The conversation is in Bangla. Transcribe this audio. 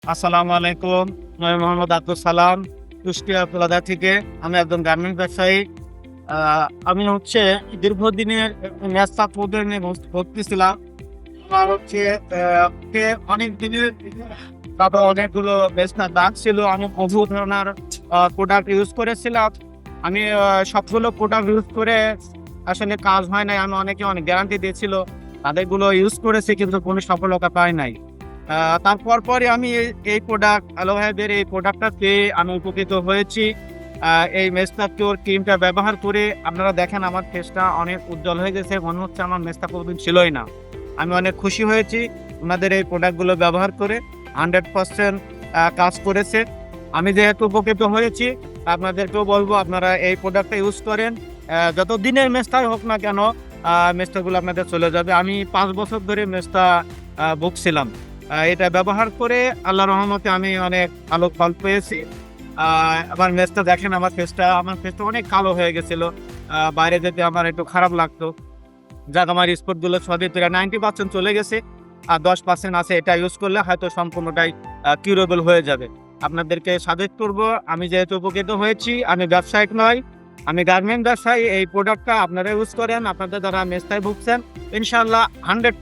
আসসালামু আলাইকুম। আমি মোহাম্মদ আব্দুল সালাম, কুষ্টিয়া ফুলাদা থেকে। আমি একজন গার্মেন্টস ব্যবসায়ী। আ আমি দীর্ঘদিনের মেস পদের নিয়ে ভুগতেছিলাম। আমার অনেক দিনের তারপর অনেকগুলো মেসনার দাগ ছিল। আমি বহু ধরনের প্রোডাক্ট ইউজ করেছিলাম। আমি সবগুলো প্রোডাক্ট ইউজ করে আসলে কাজ হয় নাই। অনেকে অনেক গ্যারান্টি দিয়েছিল। তাদেরগুলো ইউজ করেছি কিন্তু কোনো সফলতা পাই নাই। তারপর পরে আমি এই প্রোডাক্ট অ্যালোভেরার এই প্রোডাক্টটা পেয়ে আমি উপকৃত হয়েছি। এই মেসটা কিওর ক্রিমটা ব্যবহার করে আপনারা দেখেন আমার ফেসটা অনেক উজ্জ্বল হয়ে গেছে। মনে হচ্ছে আমার মেসটা কোনোদিন ছিলই না। আমি অনেক খুশি হয়েছি ওনাদের এই প্রোডাক্টগুলো ব্যবহার করে। 100% কাজ করেছে। আমি যেহেতু উপকৃত হয়েছি, আপনাদেরকেও বলবো আপনারা এই প্রোডাক্টটা ইউজ করেন। যত দিনের মেসটাই হোক না কেন, মেসটাগুলো আপনাদের চলে যাবে। আমি ৫ বছর ধরে মেসটা ভুগছিলাম। এটা ব্যবহার করে আল্লাহর রহমতে আমি অনেক ভালো ফল পেয়েছি। আমার মেসটা দেখেন, আমার ফেসটা অনেক কালো হয়ে গেছিল। বাইরে যেতে আমার একটু খারাপ লাগতো। যাক, আমার স্পটগুলো সবই প্রায় 90% চলে গেছে। আর 10% আছে, এটা ইউজ করলে হয়তো সম্পূর্ণটাই কিউরেবল হয়ে যাবে। আপনাদেরকে সাজেস্ট করব, আমি যেহেতু উপকৃত হয়েছি, আমি ব্যবসায়িক নয়, আমি গার্মেন্ট ব্যবসায়ী। এই প্রোডাক্টটা আপনারা ইউজ করেন, আপনাদের দ্বারা মেসটায় ভুগছেন। ইনশাআল্লাহ 100%